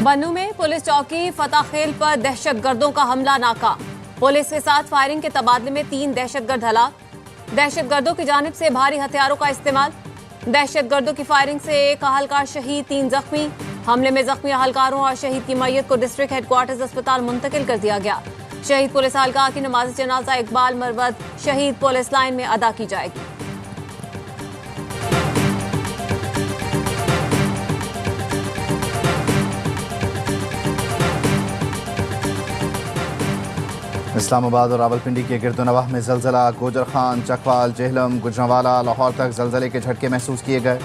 बन्नू में पुलिस चौकी फताखेल पर दहशतगर्दों का हमला नाकाम। पुलिस के साथ फायरिंग के तबादले में 3 दहशतगर्द हलाक। दहशतगर्दों की जानिब से भारी हथियारों का इस्तेमाल। दहशतगर्दों की फायरिंग से एक अहलकार शहीद, 3 जख्मी। हमले में जख्मी अहलकारों और शहीद की मैयत को डिस्ट्रिक्ट हेडक्वार्टर्स अस्पताल मुंतकिल कर दिया गया। शहीद पुलिस अहलकार की नमाज जनाजा इकबाल मरवत शहीद पुलिस लाइन में अदा की जाएगी। इस्लामाबाद और रावलपिंडी के गिरदोनवाह में जलजला। गोजर खान, चकवाल, जेहलम, गुजरांवाला, लाहौर तक जलजले के झटके महसूस किए गए।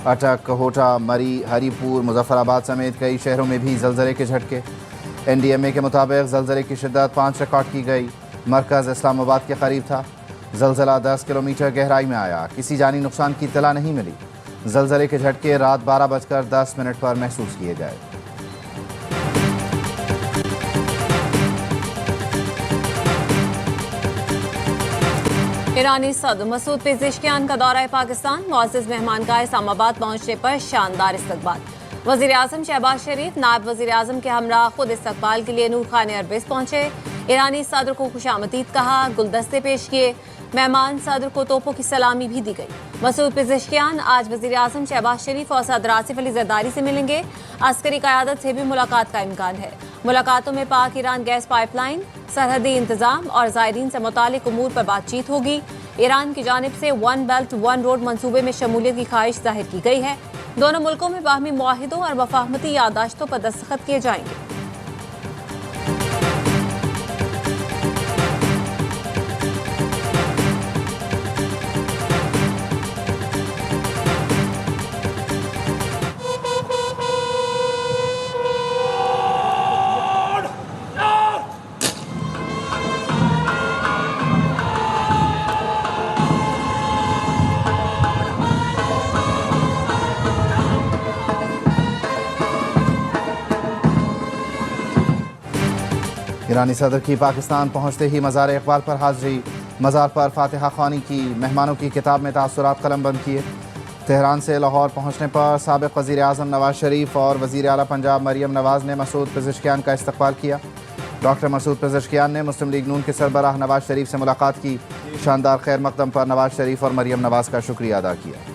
अटक, कोहोटा, मरी, हरीपुर, मुजफ्फराबाद समेत कई शहरों में भी जलजले के झटके। NDMA के मुताबिक जलजले की शिद्दत 5 रिकॉर्ड की गई। मरकज़ इस्लामाबाद के करीब था। जलजला 10 किलोमीटर गहराई में आया। किसी जानी नुकसान की इत्तला नहीं मिली। जलजले के झटके रात 12:10 पर महसूस किए गए। ईरानी सदर मसूद पेज़ेश्कियान का दौरा पाकिस्तान। मुअज़्ज़ज़ मेहमान का इस्लामाबाद पहुंचने पर शानदार इस्तकबाल। वज़ीर आज़म शहबाज शरीफ नायब वज़ीर आज़म के हमरा खुद इस्तकबाल के लिए नूर खान एयरबेस पहुंचे। ईरानी सदर को खुशामदीद कहा, गुलदस्ते पेश किए। मेहमान सदर को तोपों की सलामी भी दी गई। मसूद पेज़ेश्कियान आज वज़ीर आज़म शहबाज शरीफ और सदर आसिफ अली ज़रदारी से मिलेंगे। अस्करी क़यादत से भी मुलाकात का इम्कान है। मुलाकातों में पाक ईरान गैस पाइपलाइन, सरहदी इंतजाम और ज़ायरीन से मुतालिक उमूर पर बातचीत होगी। ईरान की जानिब से 1 बेल्ट 1 रोड मंसूबे में शमूलियत की ख्वाहिश जाहिर की गई है। दोनों मुल्कों में बाहमी मुआहिदों और वफाहमती यादाश्तों पर दस्तखत किए जाएंगे। ईरानी सदर की पाकिस्तान पहुंचते ही मज़ार इकबाल पर हाज़री। मज़ार पर फातिहा ख़्वानी की। मेहमानों की किताब में तासुरात कलमबंद किए। तेहरान से लाहौर पहुंचने पर साबिक़ वज़ीर आज़म नवाज शरीफ और वज़ीर आला पंजाब मरियम नवाज ने मसूद पेज़ेश्कियान का इस्तकबाल किया। डॉक्टर मसूद पेज़ेश्कियान ने मुस्लिम लीग नून के सरबराह नवाज शरीफ से मुलाकात की। शानदार खैर मकदम पर नवाज शरीफ और मरियम नवाज का शुक्रिया अदा किया।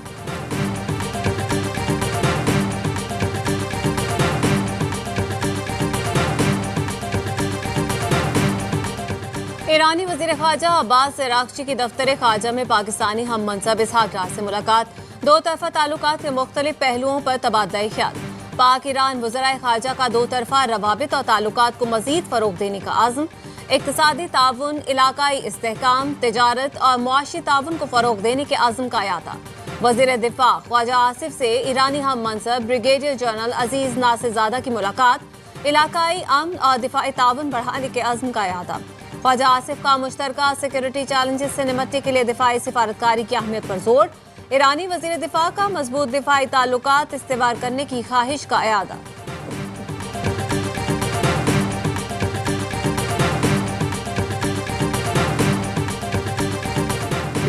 ईरानी वज़ीर ख़ारजा अब्बास अराग़ची की दफ्तर ख़ारजा में पाकिस्तानी हम मनसब इसहाक़ डार से मुलाकात। दो तरफ़ा ताल्लुकात के मुख्तलिफ पहलुओं पर तबादला ख्याल। पाक ईरान वज़राए ख़ारजा का 2 तरफ़ा रवाबित और ताल्लुकात को मज़ीद फ़रोग़ देने का आज़म। इक़्तिसादी ताउन, इलाक़ाई इस्तेहकाम, तिजारत और मुआशी ताउन को फ़रोग़ देने के आज़म का यादा। वज़ीर दिफ़ा ख्वाजा आसिफ से ईरानी हम मनसब ब्रिगेडियर जनरल अजीज़ नासिरज़ादा की मुलाकात। इलाक़ाई अमन और दिफ़ाई ताउन बढ़ाने के आज़म का यादा। ख्वाजा आसिफ का मुश्तरका सिक्योरिटी चैलेंजेस से निपटने के लिए दिफाई सिफारतकारी की अहमियत पर जोर। ईरानी वज़ीर दिफा का मजबूत दिफाई ताल्लुकात इस्तेवार करने की ख्वाहिश का अयादा।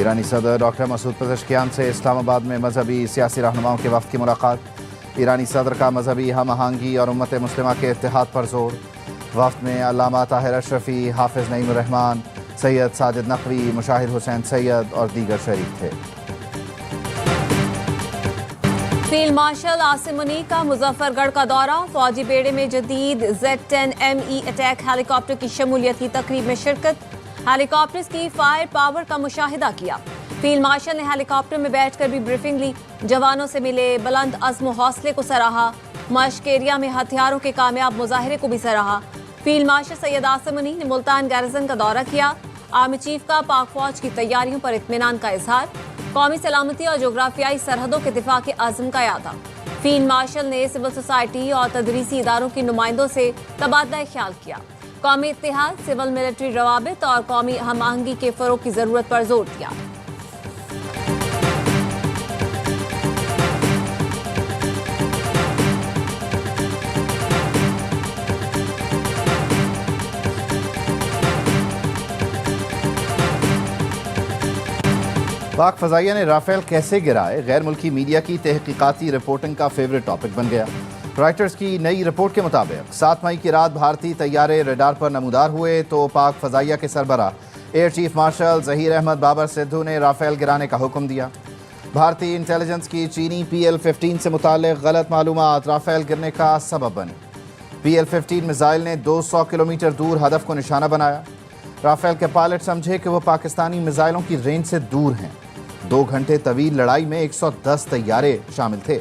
ईरानी सदर डॉक्टर मसूद पेज़ेश्कियान से इस्लामाबाद में मजहबी सियासी रहनुमाओं के वफ़द की मुलाकात। ईरानी सदर का मजहबी हम आहंगी और उम्मत मुस्लिमा के इत्तेहाद पर जोर। वफ़द में अल्लामा ताहिर अशरफी, हाफिज़ नईमुर रहमान, सैयद साजिद नकवी, मुशाहिद हुसैन सैयद और दीगर शरीक थे। फील्ड मार्शल आसिम मुनीर का मुजफ्फरगढ़ का दौरा। फौजी बेड़े में जदीद Z-10ME अटैक हेलीकॉप्टर की शमूलियत की तकरीब में शिरकत। हेलीकॉप्टर्स की फायर पावर का मुशाहिदा किया। फील्ड मार्शल ने हेलीकॉप्टर में बैठकर भी ब्रीफिंग ली। जवानों से मिले, बुलंद अज़्म हौसले को सराहा। मश्क एरिया में हथियारों के कामयाब मुजाहरे को भी सराहा। फील्ड मार्शल सैयद आसिम मुनीर ने मुल्तान गैरिसन का दौरा किया। आर्मी चीफ का पाक फौज की तैयारियों पर इत्मीनान का इजहार। कौमी सलामती और जोग्राफियाई सरहदों के दिफा के आज़म का यादा। फील्ड मार्शल ने सिविल सोसाइटी और तदरीसी इदारों के नुमाइंदों से तबादला ख्याल किया। कौमी इत्तेहाद, सिविल मिलिट्री रवाबित और कौमी हम आहंगी के फ़रोग़ की ज़रूरत पर जोर दिया। पाक फ़ज़ाइया ने राफ़ेल कैसे गिराए गैर मुल्की मीडिया की तहकीकाती रिपोर्टिंग का फेवरेट टॉपिक बन गया। रॉयटर्स की नई रिपोर्ट के मुताबिक 7 मई की रात भारतीय तैयारे रडार पर नमूदार हुए तो पाक फजाइया के सरबराह air chief marshal Zaheer Ahmed Babar Sidhu ने राफेल गिराने का हुक्म दिया। भारतीय इंटेलिजेंस की चीनी PL-15 से मुताल्लिक गलत मालूमात राफेल गिरने का सबब बनी। PL-15 मिसाइल ने 200 किलोमीटर दूर हदफ को निशाना बनाया। राफेल के पायलट समझे कि वो पाकिस्तानी मिसाइलों की रेंज से दूर हैं। 2 घंटे तवील लड़ाई में 110 तैयारे शामिल थे।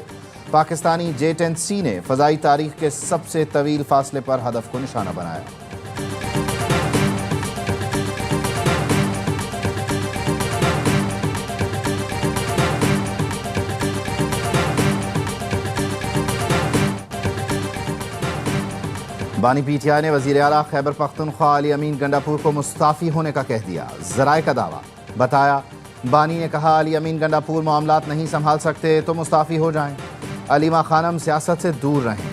पाकिस्तानी J-10C ने फजाई तारीख के सबसे तवील फासले पर हदफ को निशाना बनाया। बानी PTI ने वज़ीर आला खैबर पख्तूनख्वा अली अमीन गंडापुर को मुस्ताफ़ी होने का कह दिया। ज़राए का दावा बताया, बानी ने कहा अली अमीन गंडापुर मामलात नहीं संभाल सकते तो मुस्ताफ़ी हो जाएं। अलीमा खानम सियासत से दूर रहें।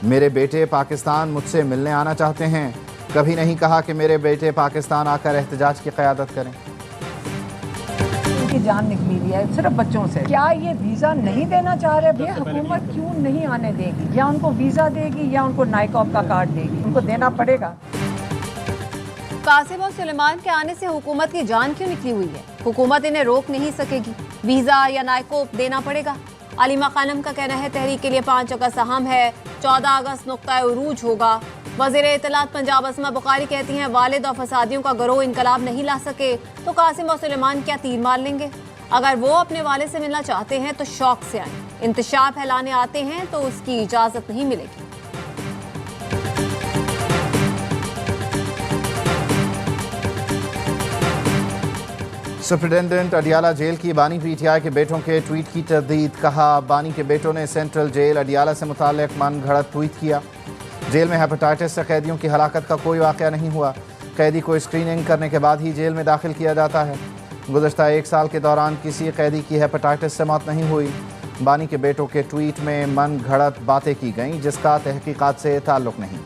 मेरे बेटे पाकिस्तान मुझसे मिलने आना चाहते हैं। कभी नहीं कहा कि मेरे बेटे पाकिस्तान आकर एहतजाज की क़यादत करें। की जान निकली हुई है सिर्फ बच्चों से। क्या ये वीज़ा नहीं देना चाह रहे? ये हुकूमत क्यों नहीं आने देगी? या उनको वीज़ा देगी या उनको नाइकॉब का कार्ड देगी? उनको देना पड़ेगा। कासिम और सुलेमान के आने से हुकूमत की जान क्यों निकली हुई है? हुकूमत इन्हें रोक नहीं सकेगी। वीज़ा या नाइकॉब देना पड़ेगा। अलीमा खानम का कहना है तहरीक के लिए 5 अगस्त अहम है, 14 अगस्त नुक्ता उरूज होगा। वज़ीर इत्तलात पंजाब अस्मा बुखारी कहती हैं वालिद और फसादियों का गिरोह इनकलाब नहीं ला सके तो कासिम और सुलेमान क्या तीर मार लेंगे? अगर वो अपने वालिद से मिलना चाहते हैं तो शौक से आए। इंतशार फैलाने आते हैं तो उसकी इजाज़त नहीं मिलेगी। सुप्रिटेंडेंट अडियाला जेल की बानी PTI के बेटों के ट्वीट की तरदीद। कहा, बानी के बेटों ने सेंट्रल जेल अडियाला से मुताल्लिक मन घड़त ट्वीट किया। जेल में हेपेटाइटिस से कैदियों की हलाकत का कोई वाक़या नहीं हुआ। कैदी को स्क्रीनिंग करने के बाद ही जेल में दाखिल किया जाता है। गुज़श्ता 1 साल के दौरान किसी कैदी की हेपेटाइटिस से मौत नहीं हुई। बानी के बेटों के ट्वीट में मन घड़त बातें की गईं जिसका तहकीकात से ताल्लुक़ नहीं।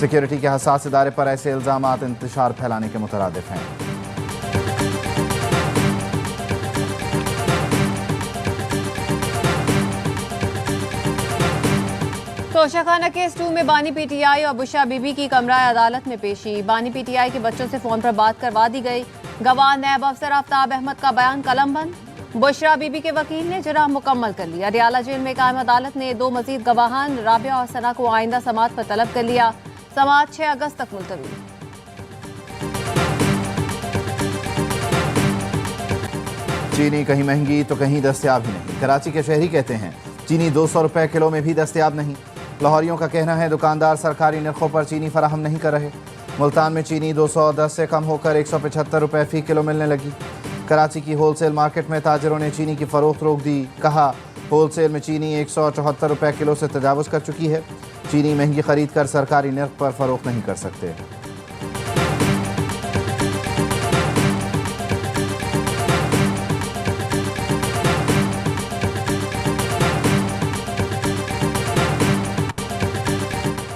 सिक्योरिटी के हसास इदारे पर ऐसे इल्ज़ामात इंतशार फैलाने के मुतरादिफ हैं। तोशाखाना केस 2 में बानी PTI और बुशरा बीबी की कमरा अदालत में पेशी। बानी PTI के बच्चों से फ़ोन पर बात करवा दी गई। गवाह नैब अफसर आफ्ताब अहमद का बयान कलमबंद। बुशरा बीबी के वकील ने जराह मुकम्मल कर ली। अडियाला जेल में कायम अदालत ने 2 मजीद गवाहान राबिया और सना को आइंदा समाअत पर तलब कर लिया। समाअत 6 अगस्त तक मुलतवी। चीनी कहीं महंगी तो कहीं दस्तयाब ही नहीं। कराची के शहरी कहते हैं चीनी 200 रुपए किलो में भी दस्तयाब नहीं। लाहौरियों का कहना है दुकानदार सरकारी नरखों पर चीनी फराहम नहीं कर रहे। मुल्तान में चीनी 210 से कम होकर 175 रुपए फ़ी किलो मिलने लगी। कराची की होलसेल मार्केट में ताजरों ने चीनी की फ़रोख्त रोक दी। कहा, होलसेल में चीनी 174 रुपए किलो से तजावुज़ कर चुकी है। चीनी महंगी खरीद कर सरकारी नर्ख पर फ़रोख्त नहीं कर सकते।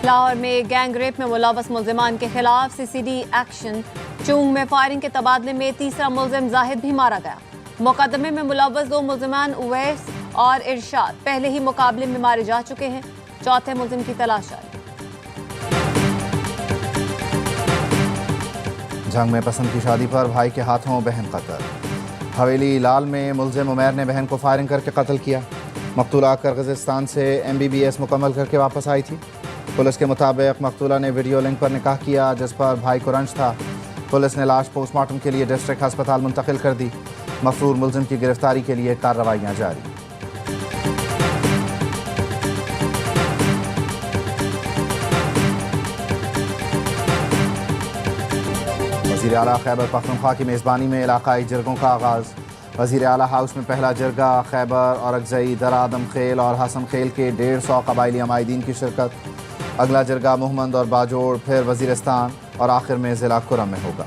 लाहौर में गैंग रेप में मुलव्वस मुल्जिमान के खिलाफ CCD एक्शन। चूंग में फायरिंग के तबादले में तीसरा मुल्जिम जाहिद भी मारा गया। मुकदमे में मुलव्वस 2 मुल्जिमान उवैस और इरशाद पहले ही मुकाबले में मारे जा चुके हैं। चौथे मुल्जिम की तलाश जारी। जंग में पसंद की शादी पर भाई के हाथों बहन कत्ल। हवेली लाल में मुल्जिम उमैर ने बहन को फायरिंग करके कत्ल किया। मकतूला किर्गिज़स्तान से MBBS मुकम्मल करके वापस आई थी। पुलिस के मुताबिक मकतूला ने वीडियो लिंक पर निकाह किया जिस पर भाई को रंज था। पुलिस ने लाश पोस्टमार्टम के लिए डिस्ट्रिक्ट अस्पताल मुंतकिल कर दी। मफरूर मुल्जिम की गिरफ्तारी के लिए कार्रवाइयाँ जारी। वज़ीर आला खैबर पख्तूनख्वा की मेज़बानी में इलाकाई जरगों का आगाज़। वज़ीर आला हाउस में पहला जरगा खैबर, औरकज़ई, दरादम खेल और हसन खेल के 150 कबायली अमायदीन की शिरकत। अगला जरगा मोहम्मद और बाजोड़, फिर वज़ीरिस्तान और आखिर में ज़िला कुरम में होगा।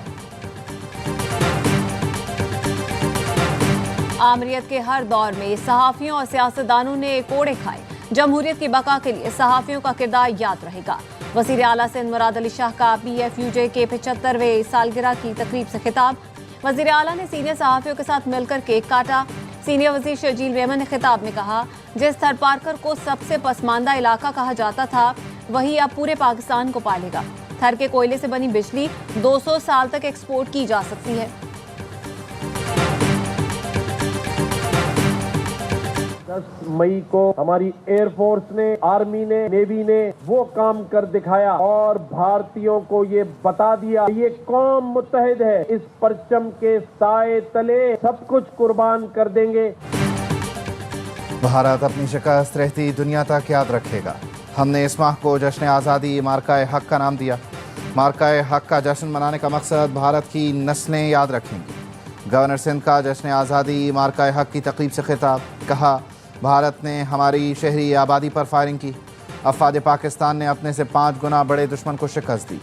आमरीत के हर दौर में सहाफ़ियों और सियासतदानों ने कोड़े खाए। जमहूरियत की बका के लिए सहाफ़ियों का किरदार याद रहेगा। वज़ीर आला सिंध मुराद अली शाह का PFUJ के 75वें सालगिरह की तकरीब से खिताब। वज़ीर आला ने सीनियर सहाफ़ियों के साथ मिलकर केक काटा। सीनियर वजीर शर्जील मेमन ने खिताब में कहा, जिस थर पार्कर को सबसे पसमानदा इलाका कहा जाता था वही अब पूरे पाकिस्तान को पालेगा। थर के कोयले से बनी बिजली 200 साल तक एक्सपोर्ट की जा सकती है। 10 मई को हमारी एयरफोर्स ने, आर्मी ने, नेवी ने वो काम कर दिखाया और भारतीयों को ये बता दिया ये कौम मुत्तहिद है, इस परचम के साए तले सब कुछ कुर्बान कर देंगे। भारत अपनी शिकस्त रहती दुनिया तक याद रखेगा। हमने इस माह को जश्न आज़ादी मार्का हक का नाम दिया। मार्का हक का जश्न मनाने का मकसद भारत की नस्लें याद रखेंगी। गवर्नर सिंध का जश्न आज़ादी मार्का हक की तकरीब से खिताब, कहा भारत ने हमारी शहरी आबादी पर फायरिंग की। अफवाज पाकिस्तान ने अपने से 5 गुना बड़े दुश्मन को शिकस्त दी।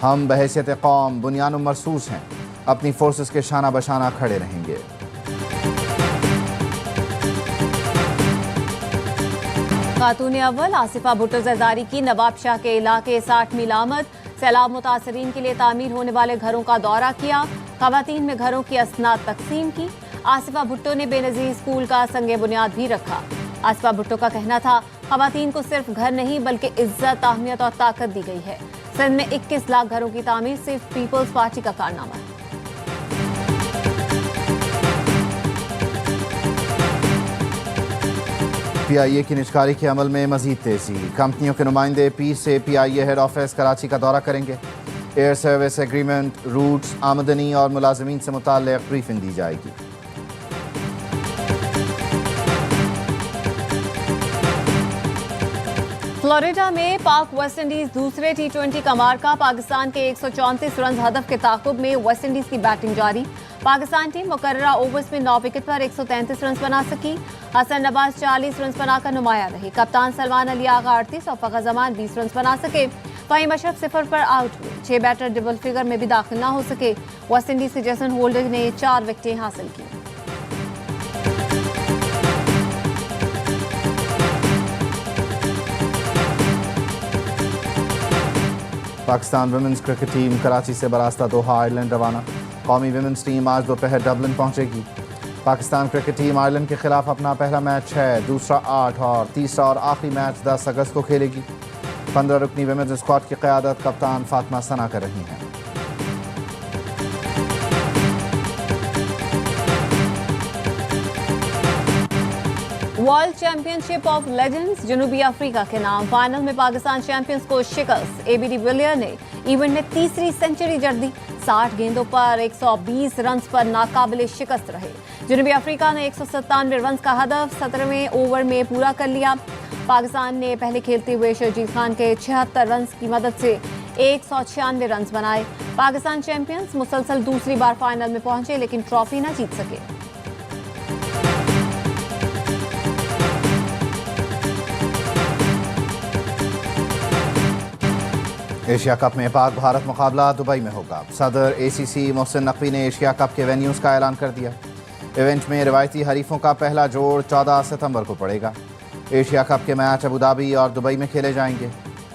हम बहैसियत कौम बुनियाद मरसूस हैं, अपनी फोर्सेस के शाना बशाना खड़े रहेंगे। खातून अव्वल आसिफा भुट्टो जरदारी की नवाब शाह के इलाके 60 मील आमद, सैलाब मुतासरीन के लिए तामीर होने वाले घरों का दौरा किया। खवातीन में घरों की असनाद तकसीम की। आसिफा भुट्टो ने बेनज़ीर स्कूल का संगे बुनियाद भी रखा। आसिफा भुट्टो का कहना था, खवातीन को सिर्फ घर नहीं बल्कि इज्जत, अहमियत और ताकत दी गई है। सिंध में 21 लाख घरों की तामीर सिर्फ पीपल्स पार्टी का कारनामा है। PIA की निजकारी के अमल में मजीद तेजी। कंपनियों के नुमाइंदे पीर से PIA हेड ऑफिस कराची का दौरा करेंगे। एयर सर्विस एग्रीमेंट, रूट्स, आमदनी और मुलाजमीन से मुताल्लिक़ ब्रीफिंग दी जाएगी। फ्लोरिडा में पाक वेस्ट इंडीज दूसरे T20 का मार्का। पाकिस्तान के 134 रन हदफ के ताकुब में वेस्ट इंडीज की बैटिंग जारी। पाकिस्तान टीम मुकर्ररा ओवर्स में 9 विकेट पर 133 रन बना सकी। हसन नवाज 40 रन बनाकर नुमाया रहे। कप्तान सलमान अली आगा 38 और फ़खर जमान 20 रन बना सके। वहीं मशरफ 0 पर आउट हुए। 6 बैटर डबल फिगर में भी दाखिल न हो सके। वेस्ट इंडीज के जेसन होल्डर ने 4 विकेटें हासिल की। Pakistan women's cricket team Karachi से बरास्ता दोहा आयरलैंड रवाना। कौमी वुमेन्स टीम आज दोपहर डबलिन पहुंचेगी। पाकिस्तान क्रिकेट टीम आयरलैंड के खिलाफ अपना पहला मैच 6, दूसरा 8 और तीसरा और आखिरी मैच 10 अगस्त को खेलेगी। 15 रुकनी वुमेन्स स्क्वाड की क़यादत कप्तान फातिमा सना कर रही हैं। वर्ल्ड चैंपियनशिप ऑफ लेजेंड्स जनूबी अफ्रीका के नाम। फाइनल में पाकिस्तान चैंपियंस को शिकस्त। ABD विलियर ने इवेंट में तीसरी सेंचुरी जड़ दी। 60 गेंदों पर 120 रन पर नाकाबिले शिकस्त रहे। जनूबी अफ्रीका ने 197 रन का हदफ 17वें ओवर में पूरा कर लिया। पाकिस्तान ने पहले खेलते हुए शर्जील खान के 76 रन की मदद से 196 रन बनाए। पाकिस्तान चैंपियंस मुसलसल दूसरी बार फाइनल में पहुंचे लेकिन ट्रॉफी न जीत सके। एशिया कप में पाक भारत मुकाबला दुबई में होगा। सदर ACC मोहसिन नकवी ने एशिया कप के वेन्यूज़ का ऐलान कर दिया। इवेंट में रिवायती हरीफों का पहला जोड़ 14 सितंबर को पड़ेगा। एशिया कप के मैच अबू धाबी और दुबई में खेले जाएंगे।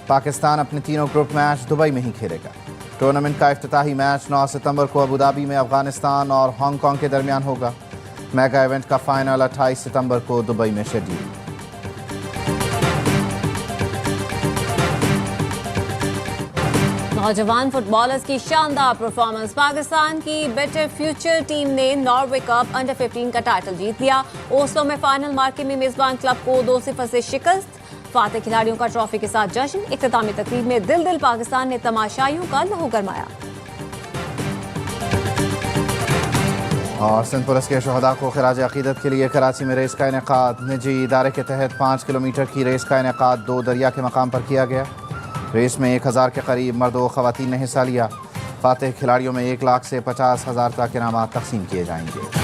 पाकिस्तान अपने तीनों ग्रुप मैच दुबई में ही खेलेगा। टूर्नामेंट का इफ्तिताही मैच 9 सितंबर को अबू धाबी में अफगानिस्तान और हांगकांग के दरमियान होगा। मेगा इवेंट का फाइनल 28 सितंबर को दुबई में शेड्यूल। नौजवान फुटबॉलर्स की शानदार परफॉर्मेंस। पाकिस्तान की बेटर फ्यूचर टीम ने नॉर्वे कप अंडर 15 का टाइटल जीत लिया। ओस्लो में फाइनल मार्के में मेजबान क्लब को 2-0 से शिकस्त। फाते खिलाड़ियों का ट्रॉफी के साथ जश्न। इख्तितामी तकरीब में दिल पाकिस्तान ने तमाशाइयों का लहू गरमाया। और सिंध पुलिस के शहदा को खिराज अकीदत के लिए कराची में रेस का इनेकाद। निजी इदारे के तहत 5 किलोमीटर की रेस का इनेकाद 2 दरिया के मकाम पर किया गया। रेस में 1000 के करीब मर्द व ख़वातीन ने हिस्सा लिया। फातेह खिलाड़ियों में 1 लाख से 50,000 तक इनामात तकसीम किए जाएंगे।